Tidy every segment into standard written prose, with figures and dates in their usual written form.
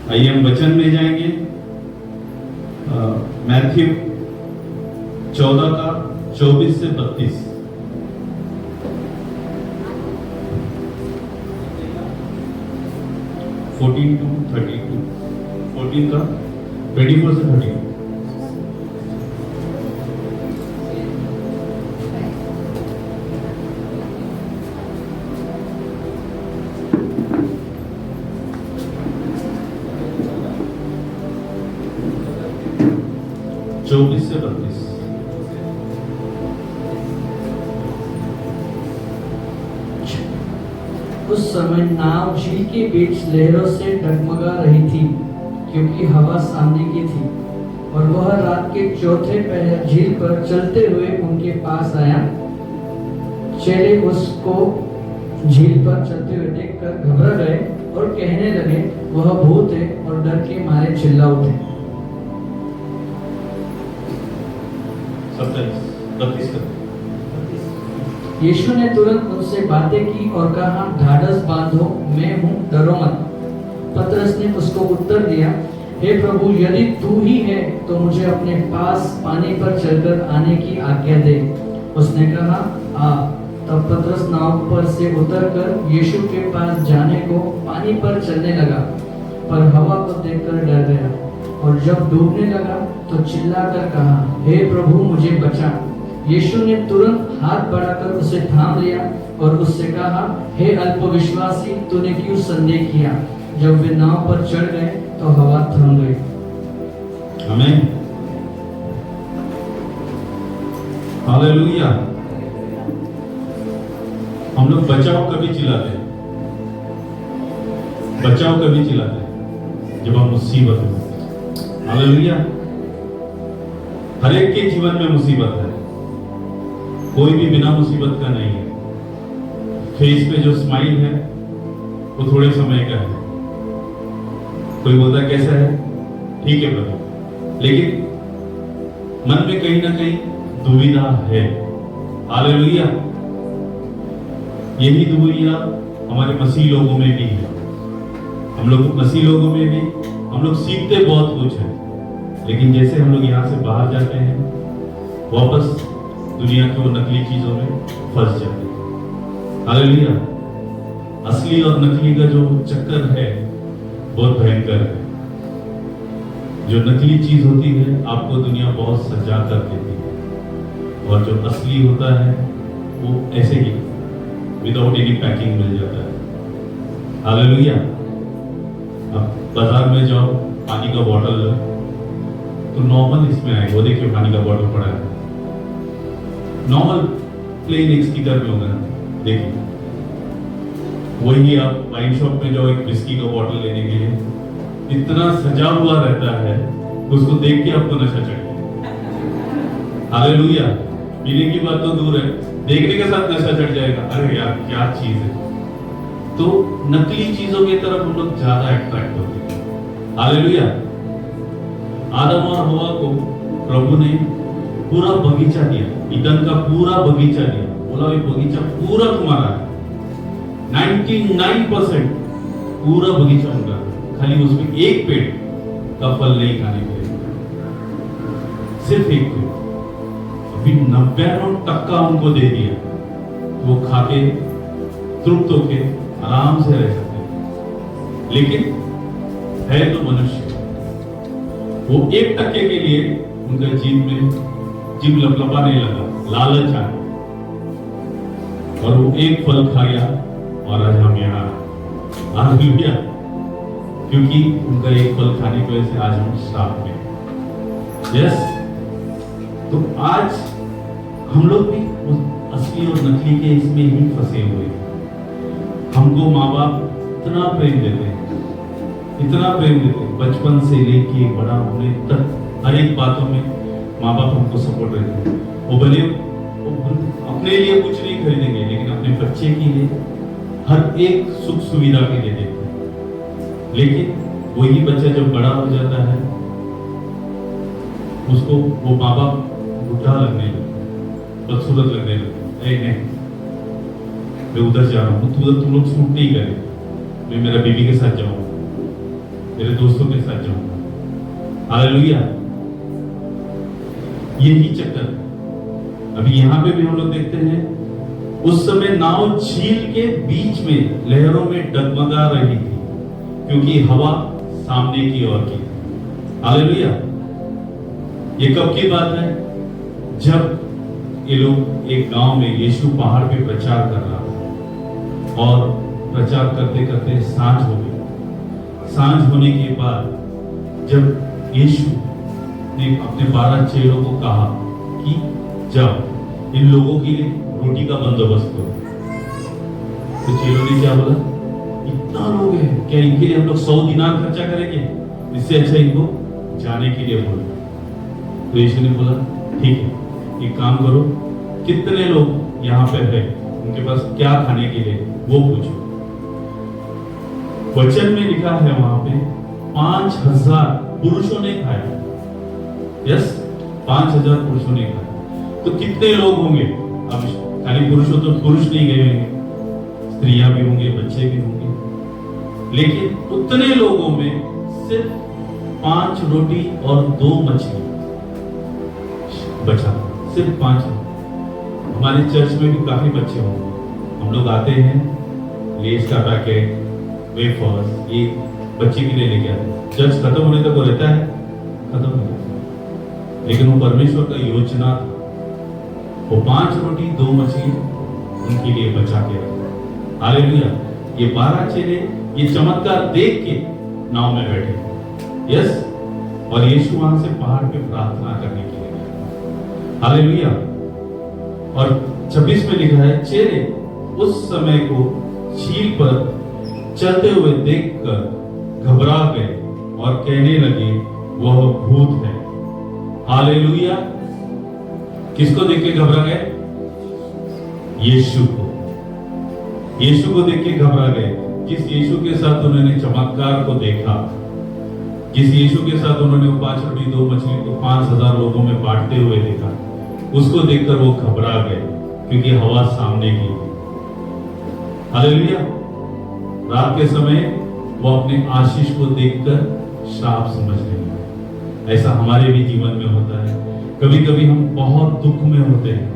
आइए हम वचन में जाएंगे। मैथ्यू 14 का 24 से 32। फोर्टीन टू 32, 14 का 24 से 32। चौबीस से 32। उस समय नाव झील के बीच लहरों से डगमगा रही थी, क्योंकि हवा सामने की थी। और वह रात के चौथे पहर झील पर चलते हुए उनके पास आया। चेले उसको झील पर चलते हुए देखकर घबरा गए और कहने लगे, वह भूत है, और डर के मारे चिल्ला उठे। 32। यीशु ने तुरंत उनसे बातें की और कहा, ढाढ़स बांधो, मैं हूँ, डरो मत। पतरस ने उसको उत्तर दिया, हे प्रभु, यदि तू ही है तो मुझे अपने पास पानी पर चलकर आने की आज्ञा दे। उसने कहा, आ। तब पतरस नाव पर से उतरकर यीशु के पास जाने को पानी पर चलने लगा, पर हवा को देखकर डर गया, और जब डूबने लगा तो चिल्लाकर कहा, हे प्रभु, मुझे बचा। यीशु ने तुरंत हाथ बढ़ाकर उसे थाम लिया और उससे कहा, हे अल्पविश्वासी, तूने क्यों संदेह किया? जब वे नाव पर चढ़ गए तो हवा थम गई। आमीन, हालेलुया। हम लोग बचाओ कभी चिल्लाते हैं, बचाओ कभी चिल्लाते हैं जब हम मुसीबत में। हालेलुया। हर एक के जीवन में मुसीबत है, कोई भी बिना मुसीबत का नहीं है। फेस पे जो स्माइल है वो थोड़े समय का है। कोई बोलता है कैसा है, ठीक है प्रभु, लेकिन मन में कहीं ना कहीं दुविधा है। हालेलुया। यही दुविधा हमारे मसीह लोगों में भी है। हम लोग मसीह लोगों में भी हम लोग सीखते बहुत कुछ है, लेकिन जैसे हम लोग यहाँ से बाहर जाते हैं, वापस दुनिया के वो नकली चीजों में फंस जाते हैं। हालेलुया। असली और नकली का जो चक्कर है बहुत भयंकर है। जो नकली चीज होती है आपको दुनिया बहुत सजा कर देती है, और जो असली होता है वो ऐसे ही विदाउट एनी पैकिंग मिल जाता है। हालेलुया। अब बाजार में जाओ, पानी का बॉटल लो तो नॉर्मल इसमें आएगा, वो देखिए पानी का बॉटल पड़ा है, नॉर्मल प्लेन एक स्टिकर में होगा, देखिए। वही आप वाइन शॉप में जाओ एक विस्की का बॉटल लेने के लिए, इतना सजा हुआ रहता है, उसको देख के आपको नशा चढ़ेगा। हालेलुया। पीने की बात तो दूर है, देखने के साथ नशा चढ़ जाएगा। अरे यार क्या चीज है। तो नकली चीजों की तरफ हम लोग ज्यादा अट्रैक्ट होते हैं। हालेलुया। आदम और हवा को प्रभु ने पूरा बगीचा दिया, ईदन का पूरा बगीचा दिया, बोला ये बगीचा पूरा तुम्हारा है। 99% पूरा बगीचा उनका, खाली उसमें एक पेड़ का फल नहीं खाने के लिए, सिर्फ एक पेड़। अभी 99% उनको दे दिया, तो वो खाके तृप्त होके आराम से रह सकते हैं। लेकिन है तो मनुष्य, वो 1% के लिए उनका जीव लपलपाने लगा, लालच आया, और वो एक फल खा गया, और आज हम यहाँ आ गया, क्योंकि उनका एक फल खाने की वजह से आज हम श्राप में। यस। तो आज हम लोग भी उस असली और नकली के इसमें ही फंसे हुए हैं। हमको माँ बाप इतना प्रेम देते हैं, इतना प्रेम देते हैं, बचपन से लेके बड़ा होने तक हर एक बातों में माँ बाप हमको सपोर्ट देते हैं। वो भले अपने लिए कुछ नहीं खरीदेंगे, लेकिन अपने बच्चे के लिए हर एक सुख सुविधा के लिए देते हैं। लेकिन वही बच्चा जब बड़ा हो जाता है, उसको वो माँ बाप बुढ़ा लगने लगता है, बदसूरत लगने लगता है। नहीं, मैं उधर जा रहा हूँ, तुम लोग सूट नहीं करे, मैं मेरा बीवी के साथ जाऊंगा। मेरे दोस्तों के साथ जाऊंगा। हालेलुया। यही चक्कर है। अभी यहां पे भी हम लोग देखते हैं, उस समय नाव झील के बीच में लहरों में डगमगा रही थी, क्योंकि हवा सामने की ओर की। हालेलुया। ये कब की बात है? जब ये लोग एक गांव में यीशु पहाड़ पे प्रचार कर रहा था, और प्रचार करते करते सांझ हो गई। सांझ होने के बाद जब यीशु ने अपने 12 चेलों को कहा कि जाओ इन लोगों के लिए रोटी का बंदोबस्त करो, तो चेलों ने क्या बोला? इतना लोग हैं, क्या इनके लिए हम लोग 100 दिनार खर्चा करेंगे? इससे अच्छा इनको जाने के लिए बोलो। तो यीशु ने बोला ठीक है, एक काम करो, कितने लोग यहाँ पे है, उनके पास क्या खाने के लिए वो पूछो। वचन में लिखा है वहां पे 5000 पुरुषों ने खाया। यस, 5000 पुरुषों ने खाया। तो कितने लोग होंगे? अब खाली पुरुषों तो पुरुष नहीं गए होंगे, स्त्रियां भी होंगे, बच्चे भी होंगे, लेकिन उतने लोगों में सिर्फ 5 रोटी और 2 मछली बचा, सिर्फ 5। हमारे चर्च में भी काफी बच्चे होंगे, हम लोग आते हैं, लेस का पैकेट, वेफर्स, ये बच्चे के लिए लेके आते हैं। चर्च खत्म होने तक वो रहता है, खत्म हो जाता है, लेकिन वो परमेश्वर का योजना था। वो 5 रोटी 2 मछली उनके लिए बचा के रखा। हालेलुया। ये 12 चेले ये चमत्कार देख के नाव में बैठे। यस, और यीशु वहां से पहाड़ पे प्रार्थना करने के लिए गया। हालेलुया। और 26 में लिखा है, चेले उस समय को झील पर चलते हुए देखकर घबरा गए और कहने लगे वह भूत है। हालेलुया। किसको देख के घबरा गए? यीशु को। यीशु को देख के घबरा गए। जिस यीशु के साथ उन्होंने चमत्कार को देखा, जिस यीशु के साथ उन्होंने 5 रोटी 2 मछली को 5000 लोगों में बांटते हुए देखा, उसको देखकर वो घबरा गए, क्योंकि हवा सामने की। हालेलुया। रात के समय वो अपने आशीष को देखकर श्राप समझ लेंगे। ऐसा हमारे भी जीवन में होता है। कभी कभी हम बहुत दुख में होते हैं,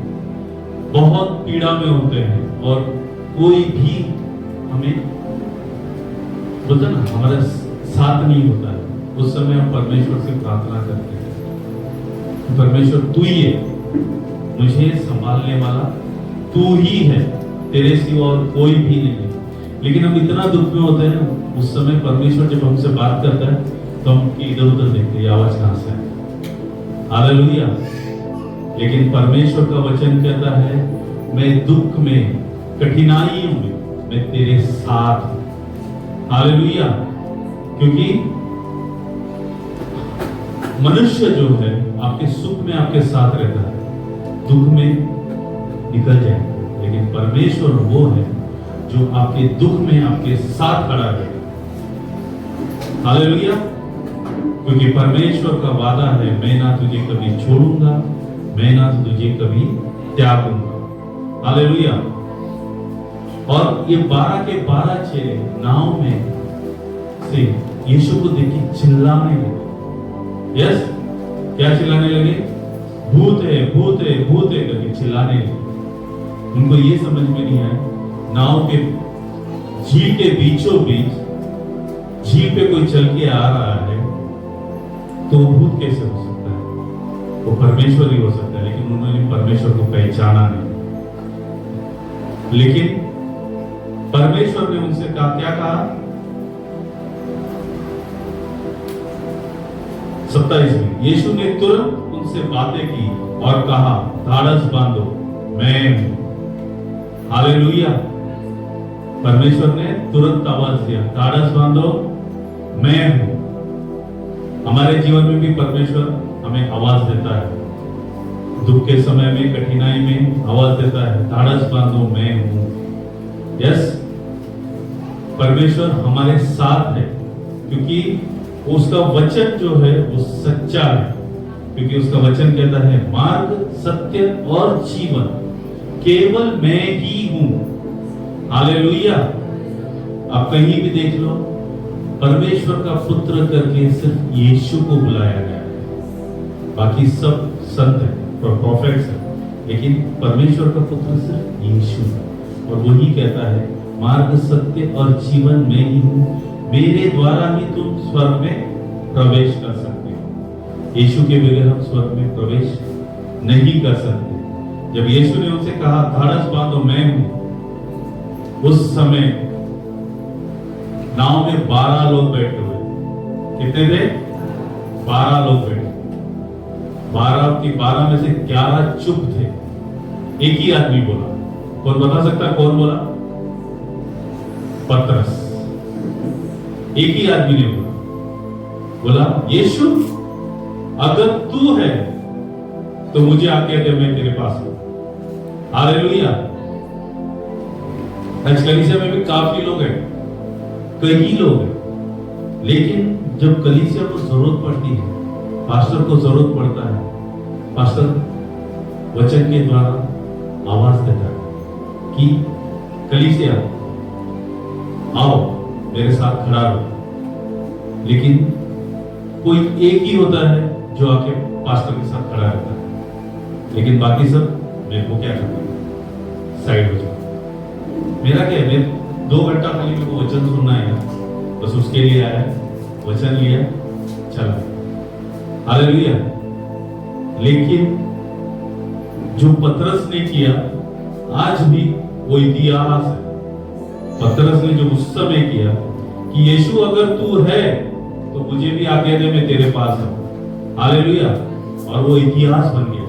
बहुत पीड़ा में होते हैं, और कोई भी हमें बोलता ना हमारा साथ नहीं होता है। उस समय हम परमेश्वर से प्रार्थना करते हैं, परमेश्वर तू ही है, मुझे संभालने वाला तू ही है, तेरे सिवा और कोई भी नहीं है। लेकिन हम इतना दुख में होते हैं, उस समय परमेश्वर जब हमसे बात करता है तो हम इधर उधर देखते हैं, आवाज कहां से है। हालेलुया। लेकिन परमेश्वर का वचन कहता है, मैं दुख में, कठिनाइयों में मैं तेरे साथ हूं। हालेलुया। क्योंकि मनुष्य जो है आपके सुख में आपके साथ रहता है, दुख में निकल जाएगा, लेकिन परमेश्वर वो है जो आपके दुख में आपके साथ खड़ा है। हालेलुया। क्योंकि परमेश्वर का वादा है, मैं ना तुझे कभी छोड़ूंगा, मैं ना तुझे कभी त्यागूंगा। हालेलुया। और ये 12 के 12 चेले नाव में से यीशु को देख के चिल्लाने लगे। यस, क्या चिल्लाने लगे? भूत है, भूत है, भूत है करके चिल्लाने लगे। उनको ये समझ में नहीं आया, नाव के झील के बीचों बीच झील पे कोई चल के आ रहा है, तो भूत कैसे हो सकता है? वो परमेश्वर ही हो सकता है। लेकिन उन्होंने परमेश्वर को पहचाना नहीं। लेकिन परमेश्वर ने उनसे कहा, क्या कहा? 27 में यीशु ने तुरंत उनसे बातें की और कहा, ढाढ़स बांधो, मैं हूं। हालेलुया। परमेश्वर ने तुरंत आवाज दिया, ढाढ़स बांधो, मैं हूं। हमारे जीवन में भी परमेश्वर हमें आवाज देता है, दुख के समय में, कठिनाई में आवाज देता है, ढाढ़स बांधो, मैं हूं। यस, परमेश्वर हमारे साथ है, क्योंकि उसका वचन जो है वो सच्चा है। क्योंकि उसका वचन कहता है, मार्ग, सत्य और जीवन केवल मैं ही हूं। हालेलुया। आप कहीं भी देख लो, परमेश्वर का पुत्र करके सिर्फ यीशु को बुलाया गया है। बाकी सब संत है, प्रोफेट्स है, लेकिन परमेश्वर का पुत्र सिर्फ यीशु है। और वही कहता है, मार्ग, सत्य और जीवन में ही हूं, मेरे द्वारा ही तुम स्वर्ग में प्रवेश कर सकते हो। यीशु के बगैर हम स्वर्ग में प्रवेश नहीं कर सकते। जब यीशु ने उनसे कहा, धाड़स बांधो, मैं हूं, उस समय नाव में 12 लोग बैठे हुए। कितने थे? 12 लोग बैठे। 12 में से 11 चुप थे। एक ही आदमी बोला। कौन बता सकता है कौन बोला? पतरस। एक ही आदमी ने बोला, यीशु अगर तू है तो मुझे आज्ञा दे, मैं तेरे पास हूं। हालेलुया। आज कलीसिया में भी काफी लोग हैं, कई लोग हैं, लेकिन जब कलीसिया को जरूरत पड़ती है, पास्टर को जरूरत पड़ता है, पास्टर वचन के द्वारा आवाज देता है कि कलीसिया आओ मेरे साथ खड़ा रहो। लेकिन कोई एक ही होता है जो आके पास्टर के साथ खड़ा रहता है, लेकिन बाकी सब मेरे को क्या करना है, साइड हो जाओ। मेरा क्या है, 2 घंटा खाली मेरे को वचन सुनना है, बस उसके लिए आया, वचन लिया, चला। हालेलुया। लेकिन जो पतरस ने किया, आज भी वो इतिहास है। पतरस ने जो उस समय किया कि यीशु अगर तू है तो मुझे भी आज्ञा दे, मैं तेरे पास हूं। हालेलुया। और वो इतिहास बन गया।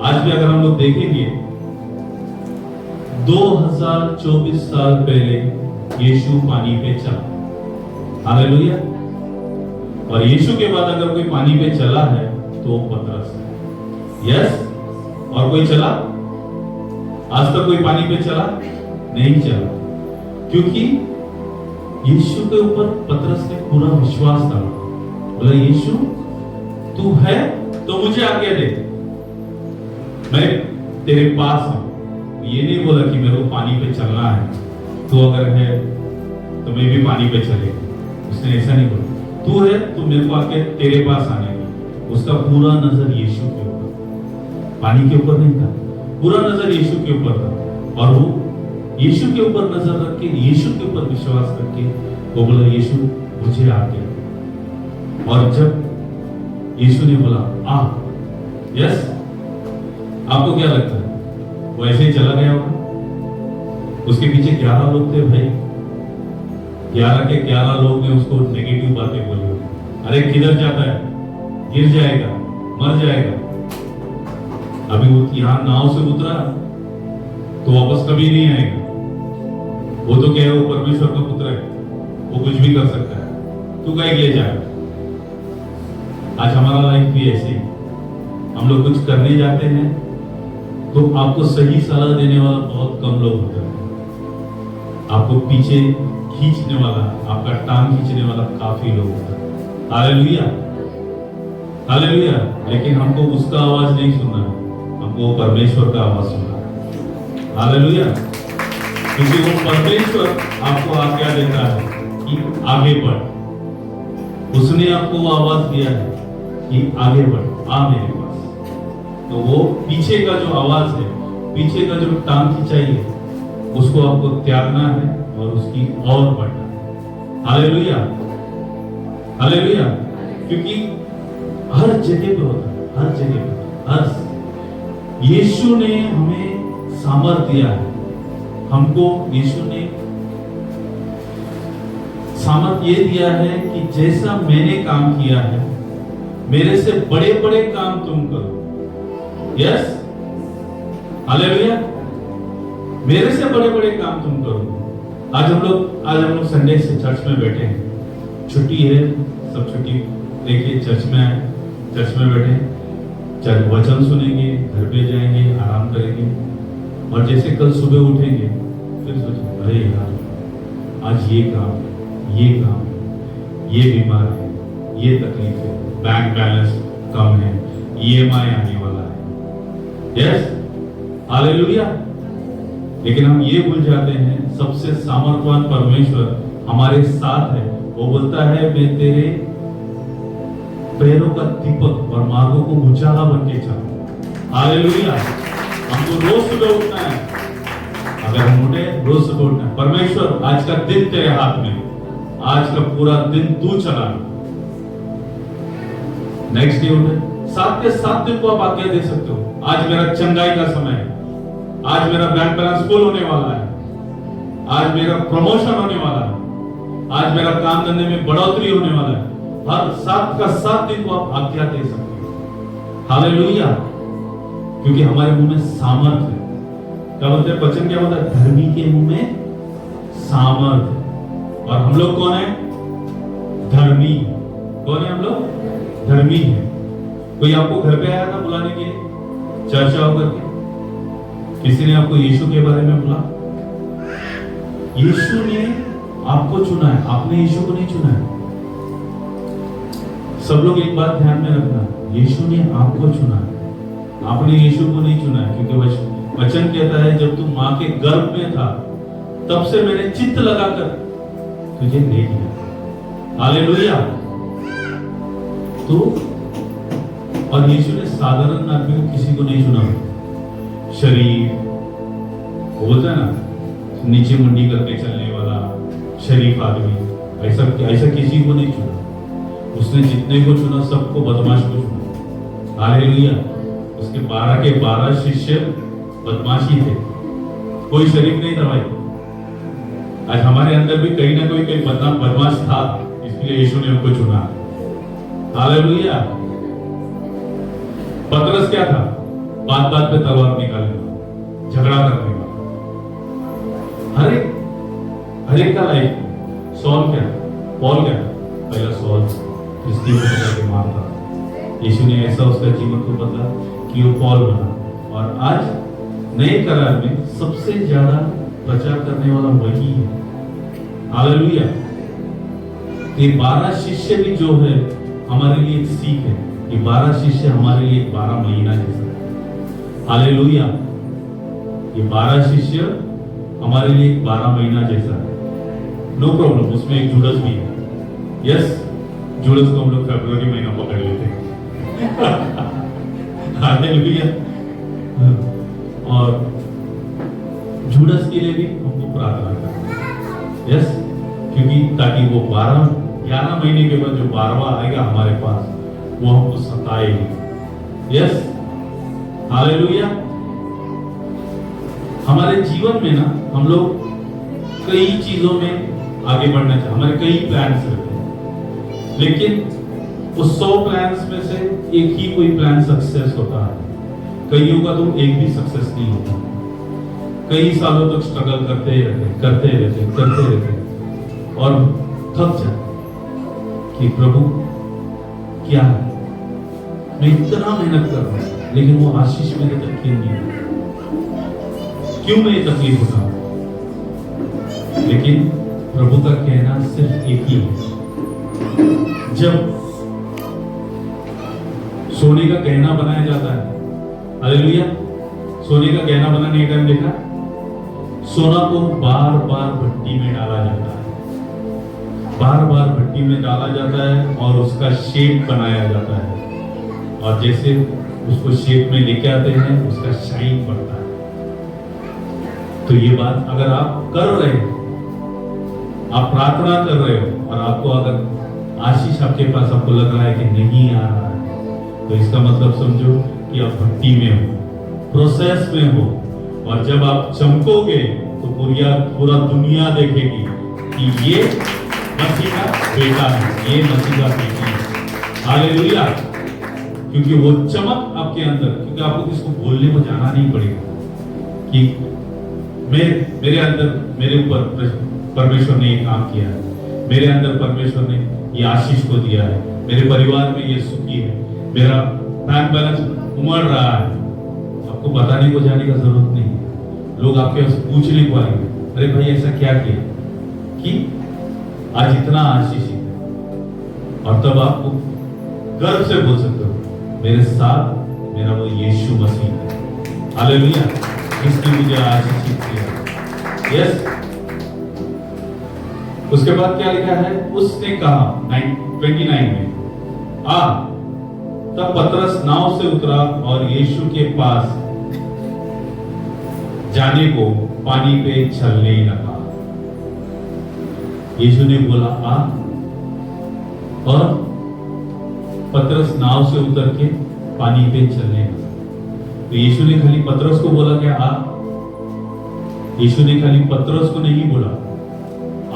आज भी अगर हम लोग देखेंगे, 2024 साल पहले यीशु पानी पे चला। हालेलुया। और यीशु के बाद अगर कोई पानी पे चला है तो वो पतरस है। यस। और कोई चला? आज तक कोई पानी पे चला नहीं चला, क्योंकि यीशु के ऊपर पतरस ने पूरा विश्वास डाला। बोला, यीशु तू है तो मुझे आज्ञा दे, मैं तेरे पास हूं। ये नहीं बोला कि मेरे को पानी पे चलना है, तू अगर है तो मैं भी पानी पे चलेगा। उसने ऐसा नहीं बोला, तू है तो मेरे को आके तेरे पास आने की। उसका पूरा नजर यीशु के ऊपर, पानी के ऊपर नहीं था, पूरा नजर यीशु के ऊपर था। और वो यीशु के ऊपर नजर रख के, यीशु के ऊपर विश्वास करके वो बोला, यीशु मुझे आके। और जब यीशु ने बोला आ, यस, आपको क्या लगता है वो ऐसे ही चला गया होगा? उसके पीछे 11 लोग थे भाई। 11 के 11 लोग ने उसको नेगेटिव बातें बोली, अरे किधर जाता है, गिर जाएगा, मर जाएगा। अभी वो यहां नाव से उतरा तो वापस कभी नहीं आएगा। वो तो क्या है, वो परमेश्वर का पुत्र है, वो कुछ भी कर सकता है, तू कहीं ले जाएगा। आज हमारा लाइफ भी ऐसे ही, हम लोग कुछ करने जाते हैं तो आपको सही सलाह देने वाला बहुत कम लोग होते हैं। आपको पीछे खींचने वाला, आपका टांग खींचने वाला काफी लोग होता है। हालेलुया। हालेलुया। लेकिन हमको उसका आवाज नहीं सुनना है, हमको परमेश्वर का आवाज सुनना है। हालेलुया। क्योंकि वो परमेश्वर आपको आज्ञा देता है कि आगे बढ़। उसने आपको वो आवाज दिया है कि आगे बढ़, आ मेरे पास। तो वो पीछे का जो आवाज है, पीछे का जो टांग खिंचाई है, उसको आपको त्यागना है और उसकी और बढ़ना है। हालेलुया। हालेलुया। क्योंकि हर जगह पे होता है, हर जगह पे, हर यीशु ने हमें सामर्थ दिया है। हमको यीशु ने सामर्थ ये दिया है कि जैसा मैंने काम किया है, मेरे से बड़े बड़े काम तुम करो। यस। हालेलुया। मेरे से बड़े बड़े काम तुम करो। आज हम लोग संडे से चर्च में बैठे हैं, छुट्टी है, सब छुट्टी लेके चर्च में आए, चर्च में बैठे, चल वचन सुनेंगे, घर पे जाएंगे, आराम करेंगे। और जैसे कल सुबह उठेंगे फिर सोचेंगे, अरे यार आज ये काम, ये काम, ये बीमार है, ये तकलीफ है, बैंक बैलेंस कम है, EMI आने वाला है। यस। हालेलुया। लेकिन हम ये भूल जाते हैं, सबसे सामर्थवान परमेश्वर हमारे साथ है, वो बोलता है मैं तेरे पैरों का दीपक और मार्गों को उजाला बन के चलूं। हालेलुया। हमको रोज सुबह उठना है। अगर हम उठे रोज सुबह उठना है। परमेश्वर आज का दिन तेरे हाथ में, आज का पूरा दिन तू चला। नेक्स्ट डे उठे, 7 के 7 दिन को आप आज्ञा दे सकते हो। आज मेरा चंगाई का समय है, आज मेरा बैंक बैलेंस फुल होने वाला है, आज मेरा प्रमोशन होने वाला है, आज मेरा काम धंधे में बढ़ोतरी होने वाला है। हर 7 का 7 दिन को आप आज्ञा दे सकते हो। हालेलुया। क्योंकि हमारे मुंह में सामर्थ है। क्या बोलते हैं वचन, क्या बोलता है? धर्मी के मुंह में सामर्थ है। और हम लोग कौन है? धर्मी। कौन है हम लोग? धर्मी है। कोई आपको घर पे आया था बुलाने के लिए, चर्चा होकर के? किसी ने आपको यीशु के बारे में बोला? यीशु ने आपको चुना है, आपने यीशु को नहीं चुना है। सब लोग एक बात ध्यान में रखना, यीशु ने आपको चुना है, आपने यीशु को नहीं चुना है। क्योंकि वचन कहता है जब तू मां के गर्भ में था तब से मैंने चित्त लगाकर तुझे ले लिया। हालेलुया। तो और यीशु ने साधारण आदमी को किसी को नहीं चुना। शरीफ, वो बोलता है ना, नीचे मुंडी करके चलने वाला शरीफ आदमी, ऐसा किसी को नहीं चुना। उसने जितने को चुना सबको बदमाश को चुना। हालेलुया। उसके 12 के 12 शिष्य बदमाशी थे, कोई शरीफ नहीं था भाई। आज हमारे अंदर भी कहीं ना कोई बदमाश था, इसलिए यीशु ने उनको चुना। हालेलुया। पतरस क्या था? बात बात पे तलवार निकालने वाला, झगड़ा करने वाला, हर एक का लाइफ। सॉल क्या? पॉल क्या? पहला सॉल क्रिस्ती को पकड़ के मारता। यीशु ने ऐसा उसका जीवन को बदला कि वो पॉल बना। और आज नए करार में सबसे ज्यादा प्रचार करने वाला वही है। हालेलुया। ये 12 शिष्य भी जो है हमारे लिए एक सीख है। ये 12 शिष्य हमारे लिए 12 महीना जैसा है। हालेलुया। ये 12 शिष्य हमारे लिए 12 महीना जैसा है। नो प्रॉब्लम, उसमें एक जुड़स भी है। यस, जुड़स को हम लोग फरवरी महीना पकड़ लेते हैं। हालेलुया। और जुड़स के लिए भी हमको प्रार्थना करना है। यस, क्योंकि ताकि वो 11 महीने के बाद जो 12वां आएगा हमारे पास, वो हमको सताएगी। Yes, hallelujah. हमारे जीवन में ना हम लोग कई चीजों में आगे बढ़ना चाहते, हमारे कई प्लान्स रहते हैं, लेकिन उस 100 प्लान्स में से एक ही कोई प्लान सक्सेस होता है। कईयों का तो एक भी सक्सेस नहीं होता। कई सालों तक स्ट्रगल करते रहते और थक जाते कि प्रभु क्या है, मैं इतना मेहनत कर रहा हूं लेकिन वो आशीष मेरे तक क्यों नहीं है, क्यों मैं ये तकलीफ उठा। लेकिन प्रभु का कहना सिर्फ एक ही है, जब सोने का गहना बनाया जाता है, हालेलुया, सोने का गहना बनाने का देखा, सोना को बार बार भट्टी में डाला जाता है, बार बार भट्टी में डाला जाता है और उसका शेप बनाया जाता है, और जैसे उसको शेप में लेके आते हैं उसका शाइन बढ़ता है। तो ये बात अगर आप कर रहे हो, आप प्रार्थना कर रहे हो और आपको अगर आशीष आपके पास आपको लग रहा है कि नहीं आ रहा है, तो इसका मतलब समझो कि आप भट्टी में हो, प्रोसेस में हो, और जब आप चमकोगे तो पूरा दुनिया देखेगी कि ये मसीह का बेटा है, ये मसीह का बेटी है। हालेलुया। क्योंकि वो चमक आपके अंदर, क्योंकि आपको किसको बोलने को जाना नहीं पड़ेगा कि मेरे अंदर, मेरे ऊपर परमेश्वर ने ये काम किया है, मेरे अंदर परमेश्वर ने ये आशीष को दिया है, मेरे परिवार में ये सुखी है, मेरा बैंक बैलेंस उमड़ रहा है। आपको बताने को जाने का जरूरत नहीं है। लोग आपके पास पूछने को आएंगे, अरे भाई ऐसा क्या किया कि आज इतना आशीष है, और तब आपको गर्व से बोल सकते हो मेरे साथ मेरा वो यीशु मसीह है। हालेलुया। इसने मुझे आशीषित किया। यस, उसके बाद क्या लिखा है, उसने कहा 29 में, आ। तब पतरस नाव से उतरा और यीशु के पास जाने को पानी पे चलने लगा। यीशु ने बोला आ, और पतरस नाव से उतर के पानी पे चलने लगा। तो यीशु ने खाली पतरस को बोला क्या आ? यीशु ने खाली पतरस को नहीं बोला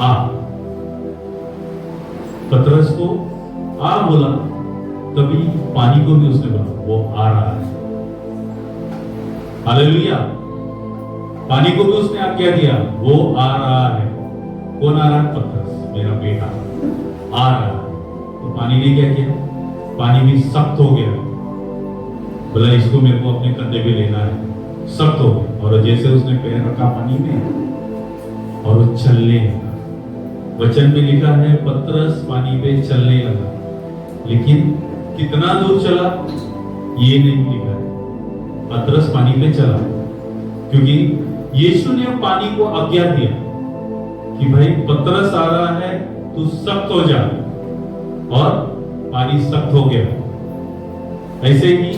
आ, पतरस को आ बोला, तभी पानी को भी उसने बोला वो आ रहा है। हालेलुया। पानी को भी उसने आज्ञा दिया, वो आ रहा है। कौन आ रहा है? पतरस, मेरा बेटा आ रहा है। तो पानी ने क्या किया? पानी भी सख्त हो गया, बोला इसको मेरे को अपने कंधे पे लेना है। सख्त हो गया, और जैसे उसने पैर रखा पानी में और वो चलने लगा। वचन में लिखा है पतरस पानी पे चलने लगा, लेकिन कितना दूर चला ये नहीं लिखा है। पतरस पानी पे चला क्योंकि यीशु ने पानी को आज्ञा दिया कि भाई पतरस आ रहा है, तू सख्त हो जा, और पानी सख्त हो गया। ऐसे ही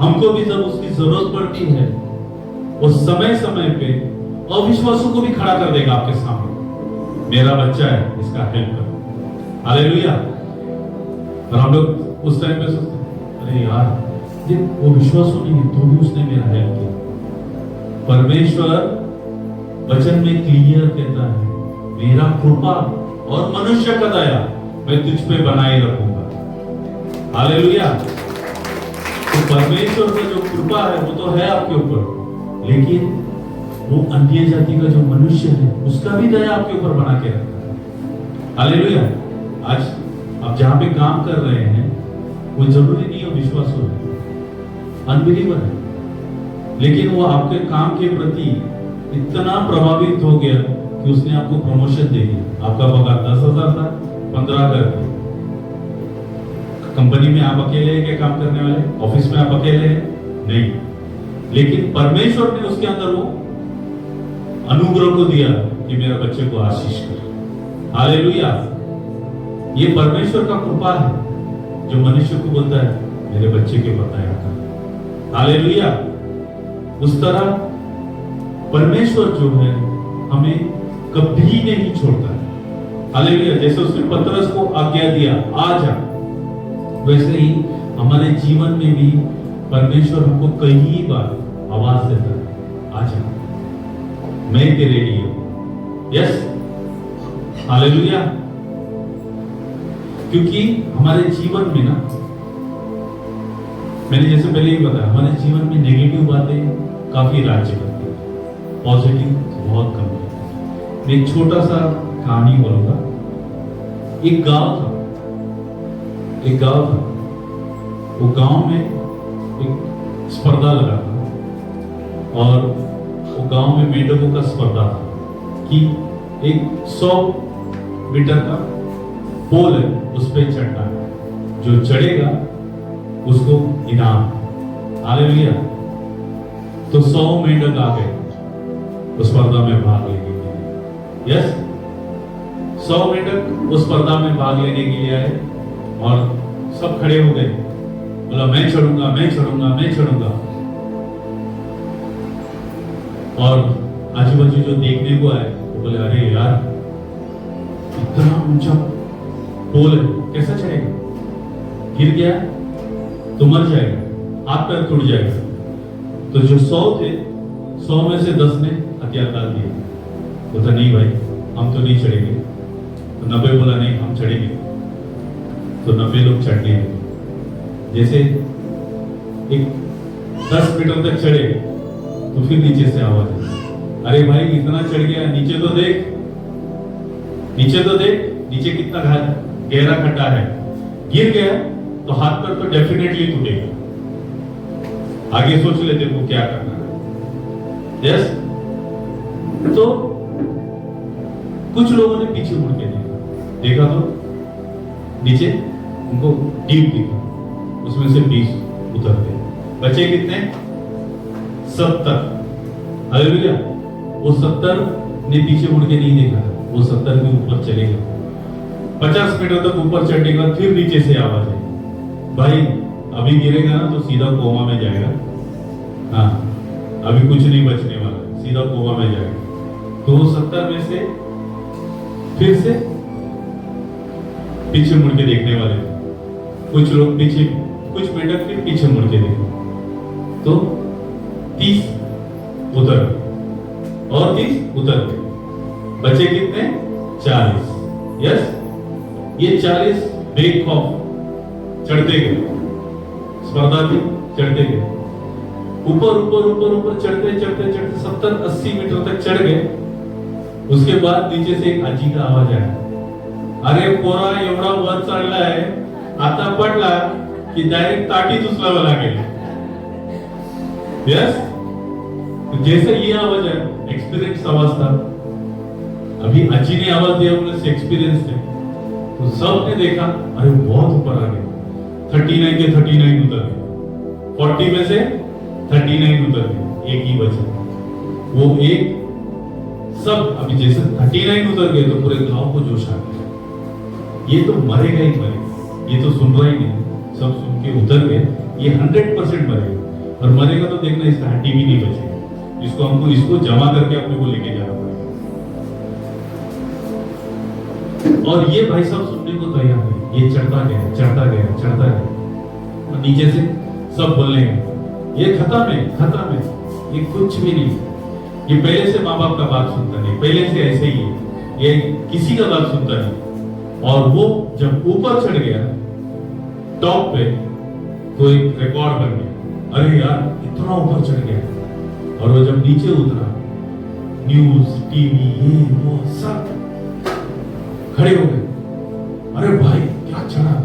हमको भी जब उसकी जरूरत पड़ती है, वो समय समय पे अविश्वासों को भी खड़ा कर देगा आपके सामने। मेरा बच्चा है, इसका हेल्प करो। हालेलुया। और हम लोग उस टाइम पे सोचते हैं अरे यार देख वो विश्वासों नहीं है, तो भी उसने मेरा हेल्प किया। परमेश्वर वचन में क्लियर कहता है, मेरा कृपा और मनुष्य का दया मैं तुझ पे बनाए रखूंगा। हालेलुया। तो परमेश्वर का जो कृपा है वो तो है आपके ऊपर, लेकिन वो अन्य जाति का जो मनुष्य है उसका भी दया आपके ऊपर बना के रखता है। हालेलुया। आज आप जहां पे काम कर रहे हैं वो जरूरी नहीं है विश्वासु है, अनबिलीवर है, लेकिन वो आपके काम के प्रति इतना प्रभावित हो गया कि उसने आपको प्रमोशन दे दिया। आपका पगार 10,000 था, 15 कर दिया। कंपनी में आप अकेले हैं क्या काम करने वाले? ऑफिस में आप अकेले हैं? नहीं, लेकिन परमेश्वर ने उसके अंदर वो अनुग्रह को दिया कि मेरे बच्चे को आशीष कर। हालेलुया। ये परमेश्वर का कृपा है जो मनुष्य को बोलता है मेरे बच्चे के बताया कर। हालेलुया। उस तरह परमेश्वर जो है हमें कभी नहीं छोड़ता है। हालेलुया। जैसे उसने पतरस को आज्ञा दिया आ जा, वैसे ही हमारे जीवन में भी परमेश्वर हमको कई बार आवाज देता है आ जा, मैं तेरे लिए हूं। Yes, hallelujah. क्योंकि हमारे जीवन में ना, मैंने जैसे पहले ही बताया, हमारे जीवन में नेगेटिव बातें काफी राज्य करती है, पॉजिटिव बहुत कम है। मैं एक छोटा सा कहानी बोलूंगा। एक गांव था, वो गांव में एक स्पर्धा लगा था, और वो गांव में मेंढकों का स्पर्धा था कि एक 100 मीटर का पोल है, उस पर चढ़ना है, जो चढ़ेगा उसको इनाम। हालेलुया। तो 100 मेंढक आ गए उस स्पर्धा में भाग लेने के लिए। यस, 100 मेंढक उस स्पर्धा में भाग लेने के लिए आए, और सब खड़े हो गए, बोला मैं चढ़ूंगा, मैं चढ़ूंगा, मैं चढ़ूंगा। और आजू बाजू जो देखने को आए वो बोले अरे यार इतना ऊंचा पोल है, कैसा चढ़ेगा? गिर गया तो मर जाएगा, हाथ पैर टूट जाएगा। तो जो 100 थे, 100 में से 10 ने हथियार डाल दिए। बोलता नहीं भाई हम तो नहीं चढ़ेंगे। तो 90 बोला नहीं हम चढ़ेंगे। तो 90 लोग चढ़ने लगे। जैसे एक 10 मीटर तक चढ़े तो फिर नीचे से आवाज आई, अरे भाई इतना चढ़ गया, नीचे तो देख, नीचे तो देख, नीचे कितना गहरा खड्डा है। गिर गया तो हाथ पर तो डेफिनेटली टूटेगा, आगे सोच ले तेरे को क्या करना है। यस। तो कुछ लोगों ने पीछे मुड़ के देखा तो नीचे उनको डीप दिखा, उसमें से 20 उतर गए। बचे कितने? 70। हालेलुया। वो 70 ने पीछे मुड़ के नहीं देखा, वो 70 के ऊपर चलेगा। 50 मीटर तक ऊपर चढ़ने के बाद फिर नीचे से आवाज है, भाई अभी गिरेगा ना तो सीधा कोमा में जाएगा, हाँ अभी कुछ नहीं बचने वाला, सीधा कोमा में जाएगा। तो वो 70 में से फिर से पीछे मुड़ के देखने वाले थे। कुछ लोग पीछे कुछ मीटर फिर पीछे मुड़ के देखे तो 30 उतर गए और 30 उतर गए, बचे कितने? 40। यस, ये 40 बेक ऑफ चढ़ते गए, स्पर्धा थी, चढ़ते गए, ऊपर ऊपर ऊपर ऊपर चढ़ते चढ़ते चढ़ते 70-80 मीटर तक चढ़ गए। उसके बाद नीचे से एक आजी का आवाज आया, अरे पोरा एवढा वर चढलाय, आता पडला की डायरेक्ट ताटीच उचलावं लागेल। यस, जैसे ये आवाज है, एक्सपीरियंस आवाज था। अभी अजी ने आवाज दिया, उन्हें एक्सपीरियंस थे, तो सबने देखा अरे बहुत ऊपर आ गए। 39 के 39 उतर गए, 40 में से 39 उतर गए, एक ही बचा। वो एक सब अभी जैसे 39 उतर गए तो पूरे गांव को जोश आ गया, ये तो मरेगा ही मरेगा, ये तो सुन रहा ही नहीं। सब सुन के उतर गए, ये 100% मरेगा, और मरेगा तो देखना इसका हड्डी भी नहीं बचेगा, इसको जमा करके अपने को लेके जाना पड़ेगा। और ये भाई साहब सुनने को तैयार है, ये चढ़ता गया चढ़ता गया चढ़ता गया, और नीचे से सब बोलने लगे ये खत्म है खत्म है, ये कुछ भी नहीं। ये पहले से माँ बाप का बात सुनता नहीं, पहले से ऐसे ही है, ये किसी का बात सुनता नहीं। और वो जब ऊपर चढ़ गया टॉप पे तो एक रिकॉर्ड बन गया, अरे यार इतना ऊपर चढ़ गया। और वो जब नीचे उतरा, न्यूज टीवी ये वो सब खड़े हो गए, अरे भाई क्या चढ़ा।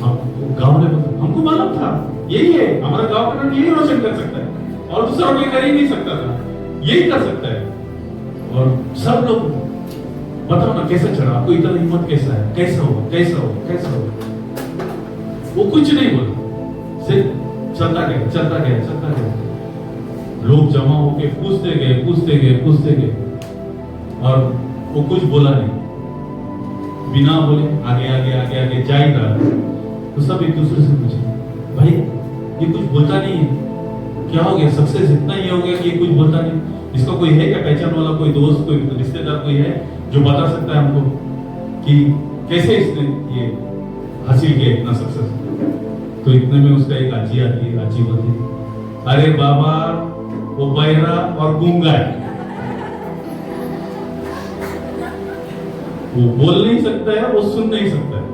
हम गांव में हमको मालूम था यही है, हमारा गांव का नाम यही रोशन कर सकता है, और दूसरा कोई कर ही नहीं सकता था, यही कर सकता है। और सब लोग बताओ ना कैसे चढ़ा, आपको इतना हिम्मत कैसा है, कैसा होगा कैसा होगा कैसा होगा। वो कुछ नहीं बोला, सिर्फ चलता गया चलता गया चलता गया। लोग जमा होके पूछते गए पूछते गए पूछते गए, और वो कुछ बोला नहीं, बिना बोले आगे आगे आगे आगे जा ही रहा। तो सब एक दूसरे से पूछे, भाई ये कुछ बोलता नहीं है, क्या हो गया, सक्सेस इतना ही हो गया कि ये कुछ बोलता नहीं, इसका कोई है क्या पहचान वाला, कोई दोस्त कोई रिश्तेदार कोई है जो बता सकता है हमको कि कैसे इसने ये हासिल किया इतना सक्सेस। तो इतने में उसका एक आजी आती है, आजी बोलती, अरे बाबा वो बहरा और गूंगा है, वो बोल नहीं सकता है, वो सुन नहीं सकता है।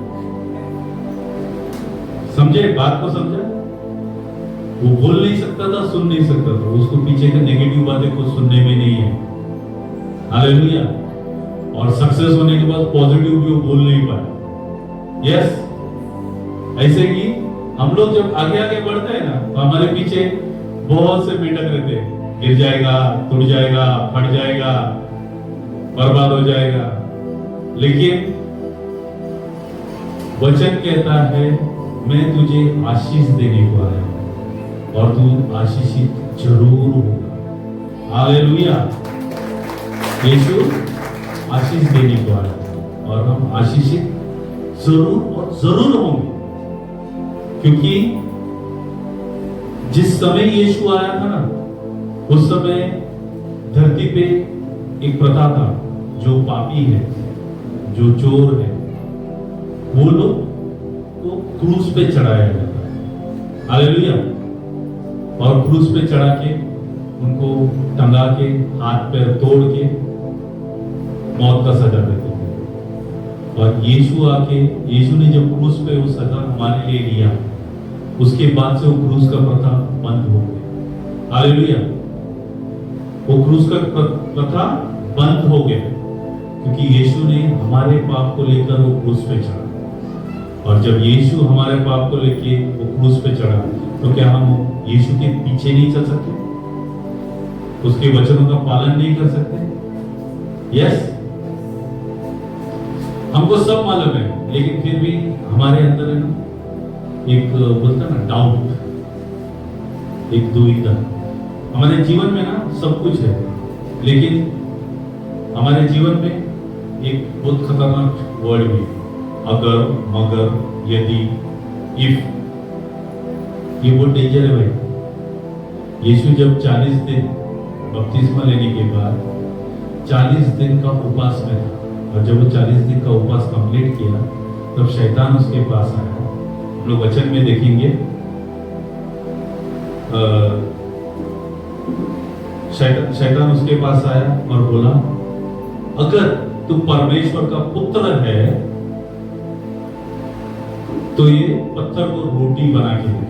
समझे बात को, समझा? वो बोल नहीं सकता था, सुन नहीं सकता था, उसको पीछे के नेगेटिव बातें कुछ सुनने में नहीं है। हालेलुया। और सक्सेस होने के बाद पॉजिटिव भी वो बोल नहीं पाया। यस, ऐसे ही हम लोग जब आगे आगे बढ़ते हैं ना, तो हमारे पीछे बहुत से मेंढक रहते हैं, गिर जाएगा, टूट जाएगा, फट जाएगा, बर्बाद हो जाएगा। लेकिन वचन कहता है मैं तुझे आशीष देने को आया हूं और तू आशीषित जरूर होगा। हालेलुया। यीशु आशीष देने को आया और हम आशीषित जरूर और जरूर होंगे, क्योंकि जिस समय यीशु आया था ना, उस समय धरती पे एक प्रथा था, जो पापी है, जो चोर है, वो लोग को क्रूस पे चढ़ाया जाता है। हालेलुया। और क्रूस पे चढ़ा के उनको टंगा के हाथ पैर तोड़ के मौत का सजा देते थे। और यीशु ने जब क्रूस पे वो सजा हमारे लिए लिया, उसके बाद से वो क्रूस का प्रथा बंद हो गया। हालेलुया। वो क्रूस का प्रथा बंद हो गया, क्योंकि यीशु ने हमारे पाप को लेकर वो क्रूस पे चढ़ा। और जब यीशु हमारे पाप को लेके वो क्रूस पे चढ़ा, तो क्या हम यीशु के पीछे नहीं चल सकते? उसके वचनों का पालन नहीं कर सकते? यस, हमको सब मालूम है, लेकिन फिर भी हमारे अंदर है ना, एक बोलता ना डाउट, एक दुविधा। हमारे जीवन में ना सब कुछ है, लेकिन हमारे जीवन में एक बहुत खतरनाक वर्ड भी, अगर, मगर, यदि, इफ, ये बहुत डेंजर है भाई। यीशु जब 40 दिन बपतिस्मा लेने के बाद 40 दिन का उपवास में था, और जब वो 40 दिन का उपवास कंप्लीट किया तब शैतान उसके पास आया। हम लोग वचन में देखेंगे, शैतान उसके पास आया और बोला, अगर तू परमेश्वर का पुत्र है तो ये पत्थर को रोटी बना के दे।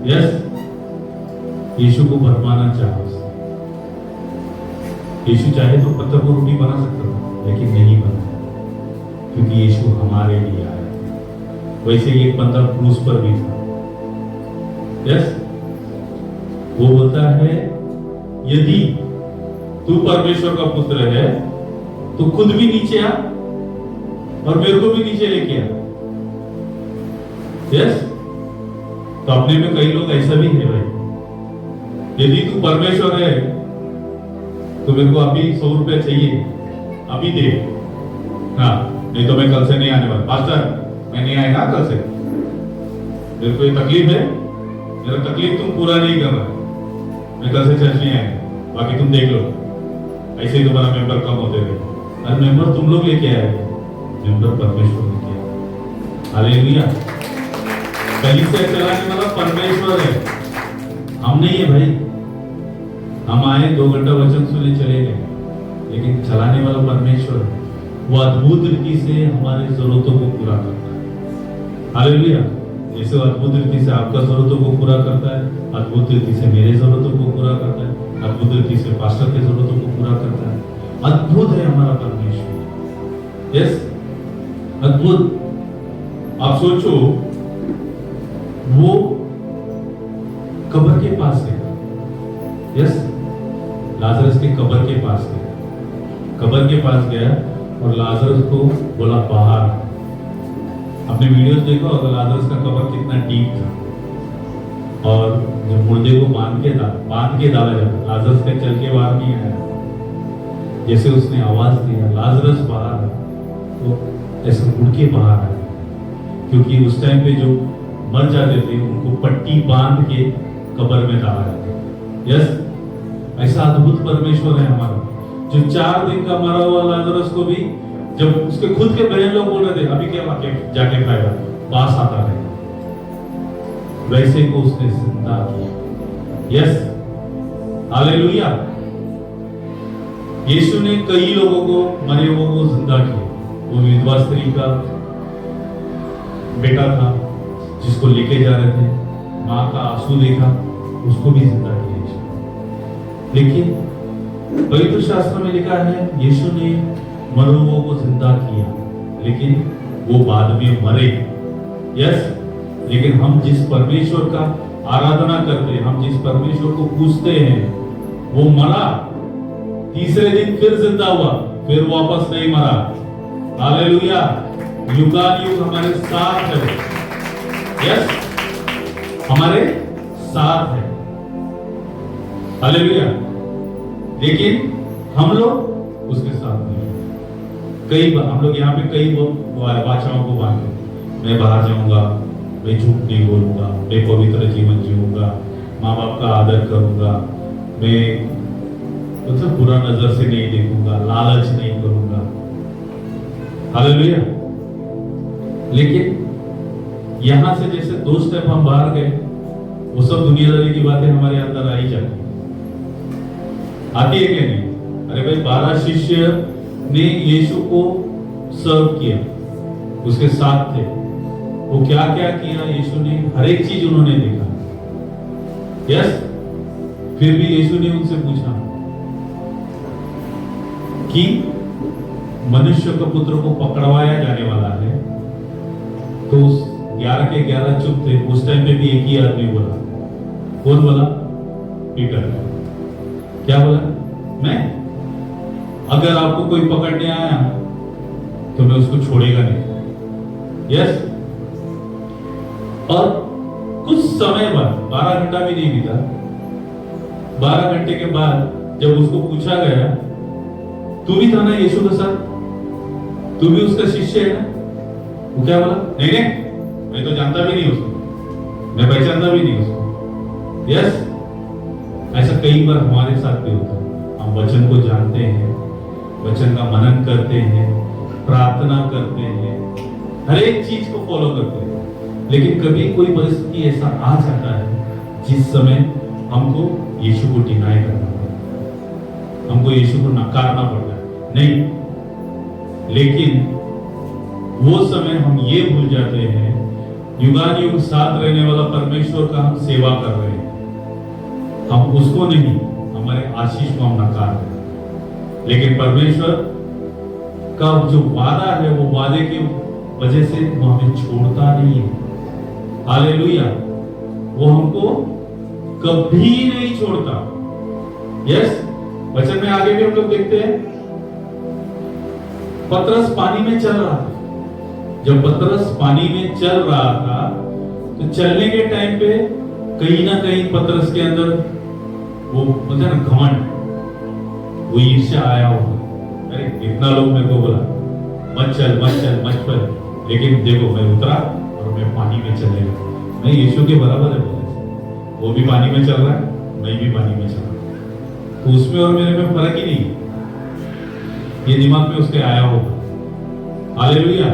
यस, यीशु को भरमाना चाहा उसने। यीशु चाहे तो पत्थर को रोटी बना सकता था, लेकिन नहीं बना, क्योंकि यीशु हमारे लिए आया। वैसे ही एक बंदा क्रूस पर भी था। यस, वो बोलता है, यदि तू परमेश्वर का पुत्र है तो खुद भी नीचे आ और मेरे को भी नीचे लेके आ। यस, तो अपने में कई लोग ऐसा भी है भाई, यदि तू परमेश्वर है तो मेरे को अभी 100 रुपया चाहिए, अभी दे। हाँ, नहीं तो मैं कल से नहीं आने वाला। मास्टर, मैं नहीं आएगा कल से, मेरे को ये तकलीफ है, मेरा तकलीफ तुम पूरा नहीं कर रहा, मैं कल से चर्च नहीं आएगा, बाकी तुम देख लो। ऐसे ही तुम्हारा मेंबर कम होते गए। अरे मेंबर तुम लोग लेके आए, मेंबर परमेश्वर लेके आए। हालेलुया। कलीसिया चलाने वाला परमेश्वर है, हम नहीं है भाई। हम आए 2 घंटा वचन सुने चले गए, लेकिन चलाने वाला परमेश्वर है। वो अद्भुत रीति से हमारी जरूरतों को पूरा करता है। हालेलुया। जैसे अद्भुत रीति से आपका जरूरतों को पूरा करता है, अद्भुत रीति से मेरे जरूरतों को पूरा करता है, अद्भुत रीति से पास्टर के जरूरतों को पूरा करता है। अद्भुत है हमारा परमेश्वर। यस, अद्भुत। आप सोचो, वो कब्र के पास है। यस, लाजरस के कब्र के पास गया, कब्र के पास गया और लाजरस को बोला बाहर। आपने वीडियोस देखो, अगर लाजरस का कब्र कितना डीप था, और जब मुर्दे को बांध के डाला जाता, लाजरस का चल के बाहर नहीं आया। जैसे उसने आवाज दिया लाजरस बाहर, तो ऐसे मुड़ के बाहर आया, क्योंकि उस टाइम पे जो मर जाते थे उनको पट्टी बांध के कब्र में डाला जाता। यस, ऐसा अद्भुत परमेश्वर है हमारा, जो 4 दिन का मरा हुआ लाजरस को भी, जब उसके खुद के बहन लोग बोल रहे थे अभी क्या वाक्य जाके खाएगा, पास आता रहेगा, वैसे को उसने जिंदा किया। Yes, hallelujah. यीशु ने कई लोगों को, मरे हुओं को जिंदा किया। वो विधवा स्त्री का बेटा था जिसको लेके जा रहे थे, मां का आंसू देखा, उसको भी जिंदा किया यीशु। लेकिन पवित्र शास्त्र में लिखा है यीशु ने मरे हुओं को जिंदा किया, लेकिन वो बाद में मरे। यस, लेकिन हम जिस परमेश्वर का आराधना करते हैं, हम जिस परमेश्वर को पूजते हैं, वो मरा, तीसरे दिन फिर जिंदा हुआ, फिर वापस नहीं मरा। हालेलुया। युगानुयुग हमारे साथ है। यस, हमारे साथ है। हालेलुया। लेकिन हम लोग उसके साथ नहीं। कई बार हम लोग यहाँ पे कई वाचाओं को बांधे, मैं बाहर जाऊंगा, मैं झूठ नहीं बोलूंगा, मैं पवित्र जीवन जीऊंगा, माँ बाप का आदर करूंगा, मैं मतलब बुरा नजर से नहीं देखूंगा, लालच नहीं करूंगा। हालेलुया। लेकिन यहां से जैसे 2 स्टेप हम बाहर गए, वो सब दुनियादारी की बातें हमारे अंदर आई जाती आती है क्या नहीं? अरे भाई, 12 शिष्य ने यीशु को सर्व किया, उसके साथ थे, वो क्या क्या किया यीशु ने, हर एक चीज उन्होंने देखा। यस, फिर भी यीशु ने उनसे पूछा कि मनुष्य का पुत्र को पकड़वाया जाने वाला है, तो उस 11 के 11 चुप थे। उस टाइम पे भी एक ही आदमी बोला। कौन बोला? पीटर। क्या बोला? मैं, अगर आपको कोई पकड़ने आया तो मैं उसको छोड़ेगा नहीं। यस, और कुछ समय बाद, 12 घंटा भी नहीं बीता, 12 घंटे के बाद जब उसको पूछा गया, तू भी था ना यीशु के साथ? तू भी उसका शिष्य है ना? वो क्या बोला? नहीं नहीं, मैं तो जानता भी नहीं उसको, मैं पहचानता भी नहीं उसको। यस, ऐसा कई बार हमारे साथ भी होता है। हम वचन को जानते हैं, वचन का मनन करते हैं, प्रार्थना करते हैं, हर एक चीज को फॉलो करते हैं, लेकिन कभी कोई परिस्थिति ऐसा आ जाता है जिस समय हमको यीशु को डिनाई करना पड़ता है, हमको यीशु को नकारना पड़ता है। नहीं, लेकिन वो समय हम ये भूल जाते हैं, युगानुयुग साथ रहने वाला परमेश्वर का हम सेवा कर रहे हैं, हम उसको नहीं, हमारे आशीष को हम नकार रहे हैं। लेकिन परमेश्वर का जो वादा है, वो वादे की वजह से वो हमें छोड़ता नहीं है। हालेलुया, वो हमको कभी नहीं छोड़ता। यस, वचन में आगे भी हम लोग देखते हैं, पतरस पानी में चल रहा था। जब पतरस पानी में चल रहा था तो चलने के टाइम पे कहीं ना कहीं पतरस के अंदर वो बोलते हैं ना घमंड, वो ईर्ष्या आया होगा। अरे इतना लोग मेरे को बोला मत चल मत चल मत चल, लेकिन देखो मैं उतरा और मैं पानी में चलने लगा। मैं यीशु के बराबर है बोले, वो भी पानी में चल रहा है, मैं भी पानी में चल रहा हूं, तो उसमें और मेरे में फर्क ही नहीं। ये दिमाग में उसके आया होगा। Hallelujah,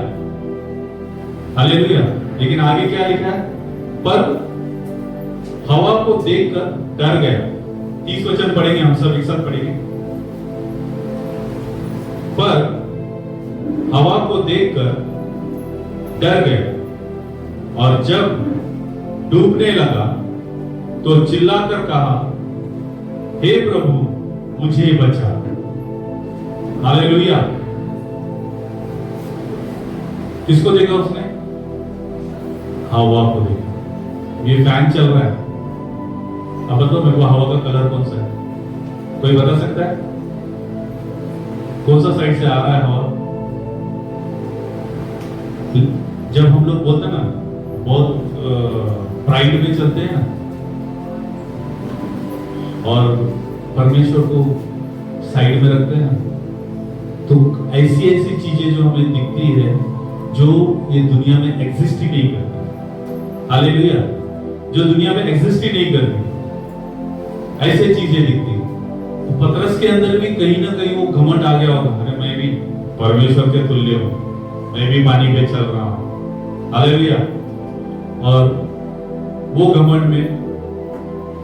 hallelujah. लेकिन आगे क्या लिखा है? पर हवा को देखकर डर गया। 30 वचन पढ़ेंगे, हम सब एक साथ पढ़ेंगे। पर हवा को देखकर डर गया और जब डूबने लगा तो चिल्लाकर कहा, हे प्रभु मुझे बचा। हालेलुया। किसको देखा उसने? हवा को देखा। ये फैन चल रहा है, अब बताओ मेरे को हवा का कलर कौन सा है? कोई बता सकता है? कौन सा साइड से आ रहा है हवा? जब हम लोग बोलते हैं ना, बहुत प्राइड में चलते हैं ना, और परमेश्वर को साइड में रखते हैं ना, तो ऐसी ऐसी चीजें जो हमें दिखती है जो ये दुनिया में एग्जिस्ट ही नहीं करती। हालेलुया, जो दुनिया में एग्जिस्ट ही नहीं करती, ऐसे चीजें दिखती। तो पतरस के अंदर भी कहीं ना कहीं वो घमंड आ गया होगा, अरे मैं भी परमेश्वर के तुल्य हूं, मैं भी पानी पे चल रहा हूं। हालेलुया। और वो घमंड में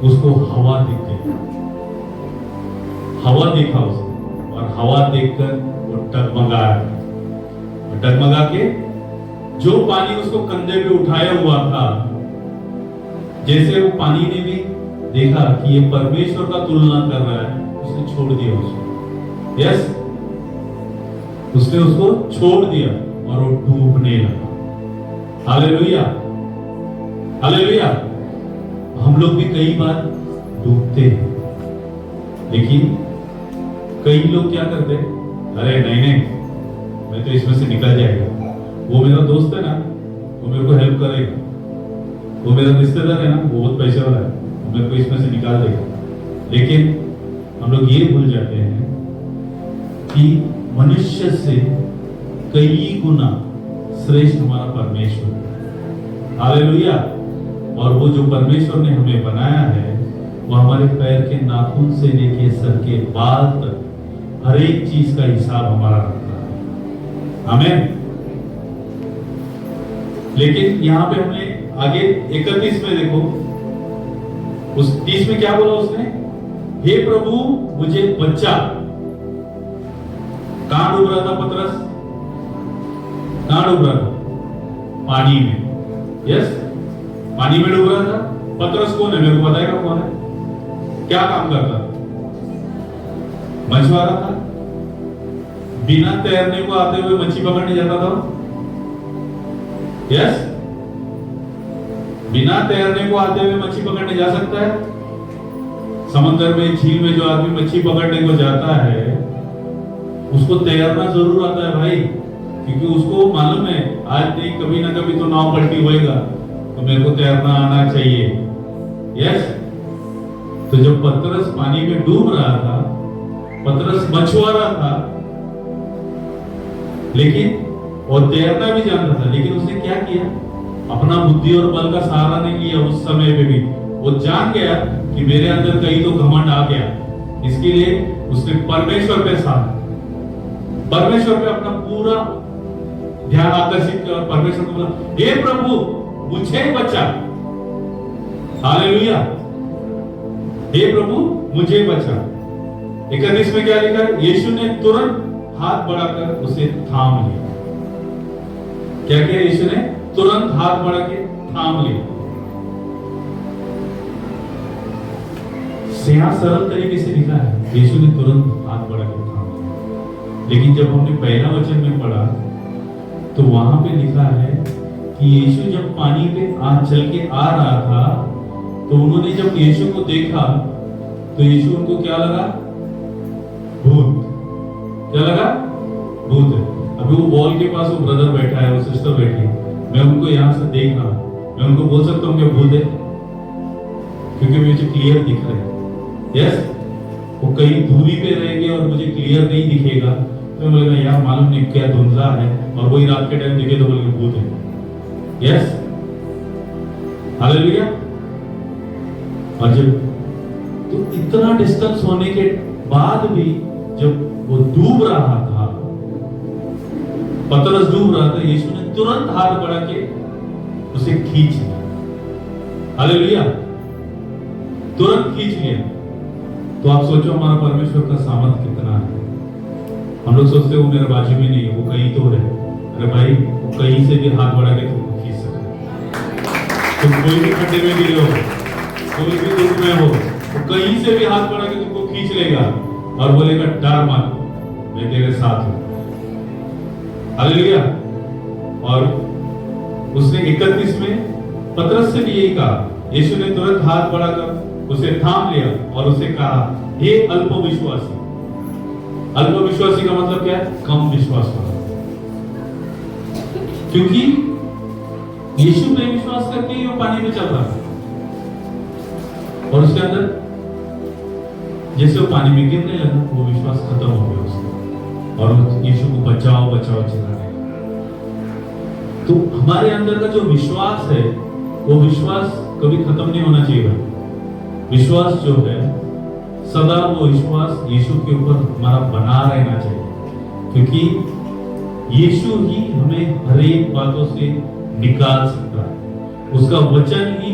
उसको हवा दिख गई, हवा देखा उसने, और हवा देखकर वो डगमगाया। डगमगा के जो पानी उसको कंधे पे उठाया हुआ था, जैसे वो पानी ने भी देखा कि ये परमेश्वर का तुलना कर रहा है, उसने छोड़ दिया उसको। यस, उसने उसको छोड़ दिया और वो डूबने लगा। Hallelujah, hallelujah. हम लोग भी कई बार डूबते हैं, लेकिन कई लोग क्या करते हैं, अरे नहीं नहीं मैं तो इसमें से निकल जाएगा, वो मेरा दोस्त है ना, वो मेरे को हेल्प करेगा, वो मेरा रिश्तेदार है ना, वो बहुत पैसे वाला है, वो मेरे को इसमें से निकाल देगा। लेकिन हम लोग ये भूल जाते हैं कि मनुष्य से कई गुना श्रेष्ठ हमारा परमेश्वर है। हालेलुया। और वो जो परमेश्वर ने हमें बनाया है, वो हमारे पैर के नाखून से लेके सर के बाल तक हर एक चीज का हिसाब हमारा रखता है। आमीन। लेकिन यहां पे हमने आगे 31 में देखो, उस 30 में क्या बोला उसने? हे प्रभु मुझे बचा। कहां डूब रहा था पतरस? कहां डूब रहा था? पानी में। यस, पानी में डूब रहा था। पतरस कौन है? मेरे को बताएगा कौन है? क्या काम करता था? मछुआरा था। बिना तैरने को आते हुए मच्छी पकड़ने जाता था। यस, बिना तैरने को आते हुए मच्छी पकड़ने जा सकता है? समुद्र में, झील में जो आदमी मच्छी पकड़ने को जाता है, उसको तैरना जरूर आता है भाई, क्योंकि उसको मालूम है आज नहीं कभी ना कभी तो नाव पलटी होएगा, तो मेरे को तैरना आना चाहिए। यस, तो जब पतरस पानी में डूब रहा था, पतरस मछुआरा था, लेकिन और तैरना भी जानता था, लेकिन उसने क्या किया, अपना बुद्धि और बल का सहारा नहीं लिया। उस समय पे भी वो जान गया कि मेरे अंदर कहीं तो घमंड आ गया, इसके लिए उसने परमेश्वर पे अपना पूरा ध्यान आकर्षित किया और परमेश्वर को बोला, हे प्रभु मुझे बचा। हालेलुया, हे प्रभु मुझे बचा। 31 में क्या लिखा है, यीशु ने तुरंत हाथ बढ़ाकर उसे थाम लिया। क्या किया यीशु ने, तुरंत हाथ बढ़ा के थाम लिया। यहाँ सरल तरीके से लिखा है, यीशु ने तुरंत हाथ बढ़ा के थाम लिया। लेकिन जब हमने पहला वचन में पढ़ा तो वहां पे लिखा है कि यीशु जब पानी पे चल के आ रहा था तो उन्होंने जब यीशु को देखा तो यीशु उनको क्या लगा, भूत। क्या लगा, भूत है। अभी वो वॉल के पास वो ब्रदर बैठा है, वो सिस्टर बैठी है, मैं उनको यहां से देख रहा हूं, मैं उनको बोल सकता हूं कि भूत है, क्योंकि मुझे क्लियर दिख रहा है। यस, वो कहीं दूरी पे रहेंगे और मुझे क्लियर नहीं दिखेगा तो मैं बोलेगा यार मालूम नहीं क्या धुंधला है, और वही रात के टाइम दिखे तो बोलेंगे भूत है। Yes, hallelujah. और जब तो इतना डिस्टेंस होने के बाद भी जब वो डूब रहा था, पतरस डूब रहा था, यीशु ने तुरंत हाथ बढ़ा के उसे खींच लिया। हालेलुया, तुरंत खींच लिया। तो आप सोचो हमारा परमेश्वर का सामर्थ कितना है। हम लोग सोचते हैं वो मेरे बाजू में नहीं है, वो कहीं तो है। अरे भाई, वो कहीं से भी हाथ बढ़ा के तुमको खींच सकता है। तुम कोई भी खड्डे में गिरे हो, कोई भी दुख में हो, वो कहीं से भी हाथ बढ़ा के तुमको खींच लेगा और बोलेगा डर मत, मैं तेरे साथ हूं। हालेलुया। और उसने 31 में पतरस से भी यही कहा, यीशु ने तुरंत हाथ बढ़ाकर उसे थाम लिया और उसे कहा, हे अल्पविश्वासी। अल्पविश्वासी का मतलब क्या है, कम विश्वास वाला। क्योंकि यीशु पे विश्वास करके ही वो पानी में चल रहा था और उसके अंदर जैसे वो पानी में गिरने लगा वो विश्वास खत्म हो गया उसका, और यीशु को बचाओ बचाओ चिल्लाने लगा। तो हमारे अंदर का जो विश्वास है वो विश्वास कभी खत्म नहीं होना चाहिए। विश्वास जो है सदा वो विश्वास यीशु के ऊपर हमारा बना रहना चाहिए, क्योंकि यीशु ही हमें हर एक बातों से निकाल सकता है। उसका वचन ही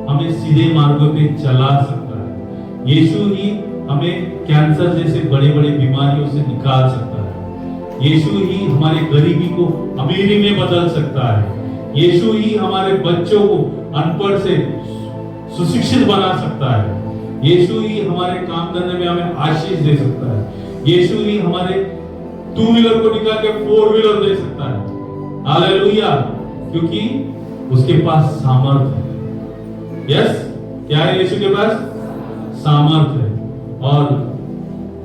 हमें सीधे मार्गों पे चला सकता है। यीशु ही हमें कैंसर जैसे बड़े बड़े बीमारियों से निकाल सकता है। यीशु ही हमारे गरीबी को अमीरी में बदल सकता है। यीशु ही हमारे बच्चों को अनपढ़ से सुशिक्षित बना सकता है। यीशु ही हमारे काम धंधे में हमें आशीष दे सकता है। यीशु ही हमारे 2 व्हीलर को निकाल के 4 व्हीलर दे सकता है। हालेलुया, क्योंकि उसके पास सामर्थ है। यस, क्या है यीशु के पास? सामर्थ है। और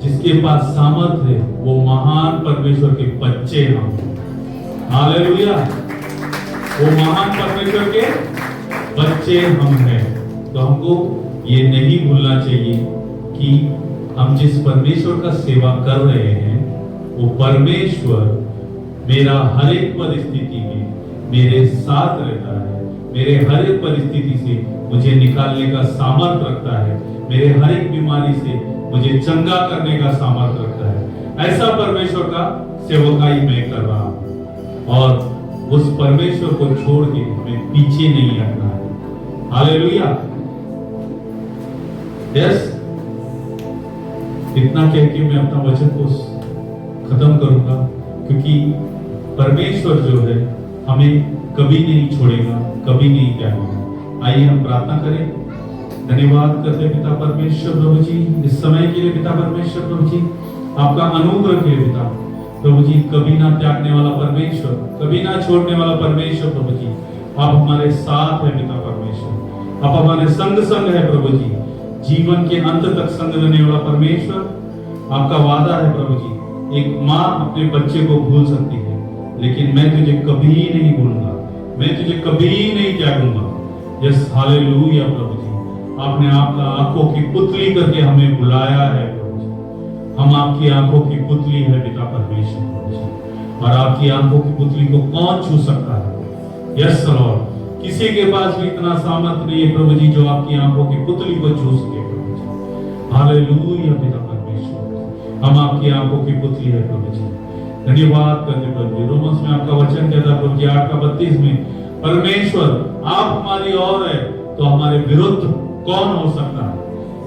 जिसके पास सामर्थ है वो महान परमेश्वर के बच्चे हम। हालेलुया, वो महान परमेश्वर के बच्चे हम हैं। तो हमको ये नहीं भूलना चाहिए कि हम जिस परमेश्वर का सेवा कर रहे हैं वो परमेश्वर मेरा हर एक परिस्थिति में मेरे साथ रहता है। मेरे हर एक परिस्थिति से मुझे निकालने का सामर्थ रखता है। मेरे हर एक बीमारी से मुझे चंगा करने का सामर्थ रखता है। ऐसा परमेश्वर का सेवकाई मैं कर रहा हूं और उस परमेश्वर को छोड़ के हमें पीछे नहीं हटना है। हालेलुया। यस, इतना कह के मैं अपना वचन को खत्म करूंगा, क्योंकि परमेश्वर जो है हमें कभी नहीं छोड़ेगा, कभी नहीं त्यागेगा। आइए हम प्रार्थना करें। धन्यवाद करते पिता परमेश्वर प्रभु जी, इस समय के लिए पिता परमेश्वर प्रभु जी, आपका अनुग्रह के लिए पिता प्रभु जी, कभी ना त्यागने वाला परमेश्वर, कभी ना छोड़ने वाला परमेश्वर प्रभु जी, आप हमारे साथ है पिता परमेश्वर, आप हमारे संग संग है प्रभु जी, जीवन के अंत तक संग रहने वाला परमेश्वर। आपका वादा है प्रभु जी, एक माँ अपने बच्चे को भूल सकती है, लेकिन मैं तुझे कभी नहीं भूलूंगा, मैं तुझे कभी नहीं त्यागूंगा। यस, हालेलुया प्रभु जी, आपने आपका आंखों की पुतली करके हमें बुलाया है प्रभु जी। हम आपकी आंखों की पुतली है पिता परमेश्वर प्रभु जी। और आपकी आंखों की पुतली को कौन छू सकता है? यस लॉर्ड, किसी के पास भी इतना सामर्थ नहीं है प्रभु जी जो आपकी आंखों की पुतली को छू सके प्रभु जी। हालेलुया पिता परमेश्वर, हम आपकी आंखों की पुतली है प्रभु जी। धन्यवाद करते प्रभु जी। रोमन्स में आपका वचन कहता है प्रभु जी 8:32 में, परमेश्वर आप हमारी ओर है तो हमारे विरुद्ध कौन हो सकता है?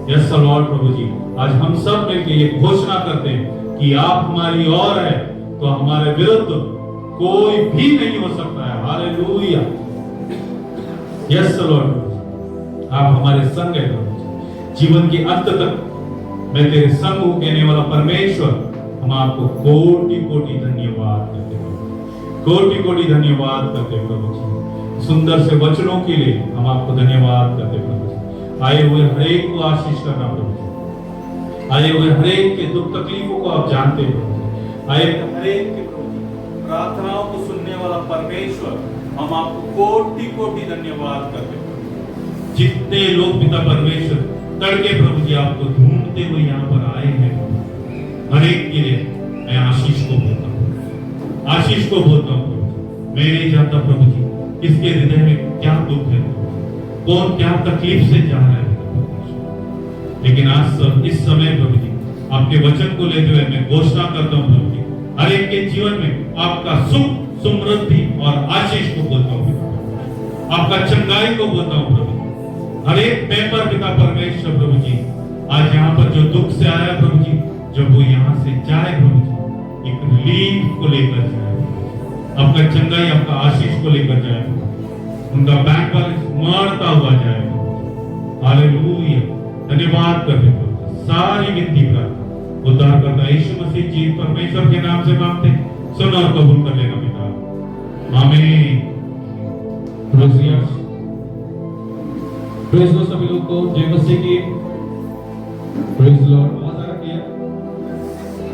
यस लॉर्ड प्रभु जी, आज हम सब मिलकर ये घोषणा करते हैं कि आप हमारी ओर है तो हमारे विरुद्ध कोई भी नहीं हो सकता है। हालेलुया, यस लॉर्ड, आप हमारे संग है प्रभु जी। जीवन के अंत तक मैं तेरे संग हूं कहने वाला परमेश्वर, हम आपको कोटि कोटि धन्यवाद करते हैं, कोटि कोटि धन्यवाद करते हैं प्रभु जी। सुंदर से वचनों के लिए हम आपको धन्यवाद करते हैं प्रभु जी। आए हुए हरेक को आशीष करना प्रभु जी, आए हुए हरेक के दुख तकलीफों को आप जानते हैं प्रभु जी। आए हरेक के प्रभु जी प्रार्थनाओं को सुनने वाला परमेश्वर, हम आपको कोटि कोटि धन्यवाद करते हैं। जितने लोग पिता परमेश्वर तड़के प्रभु जी आपको ढूंढते हुए यहाँ पर आए हैं, हर एक के लिए मैं आशीष को बोलता हूँ, आशीष को बोलता हूँ प्रभु जी। मैं नहीं जानता प्रभु जी किसके हृदय में क्या दुख है, कौन क्या तकलीफ से जा रहा है, लेकिन आज इस समय प्रभु जी आपके वचन को लेते हुए मैं घोषणा करता हूँ प्रभु जी, हर एक के जीवन में आपका सुख, समृद्धि और आशीष को बोलता हूँ, आपका चंगाई को बोलता हूँ प्रभु। हर एक पेपर पिता परमेश्वर प्रभु जी, आज यहाँ पर जो दुख से आया प्रभु जी, जब वो यहाँ से जाए प्रभु जी, एक रिलीफ को लेकर जाए, आपका चंगाई, आपका आशीष को लेकर जाए, उनका बैंक बैलेंस बढ़ता हुआ जाए। हालेलुया, धन्यवाद करते प्रभु। सारी विनती प्रार्थना उद्धारकर्ता यीशु मसीह जी परमेश्वर के नाम से मांगते, सुन और कबूल कर लेना पिता, आमीन। प्रेज़ लो सभी लोग को, जय मसीह की। Praise Lord.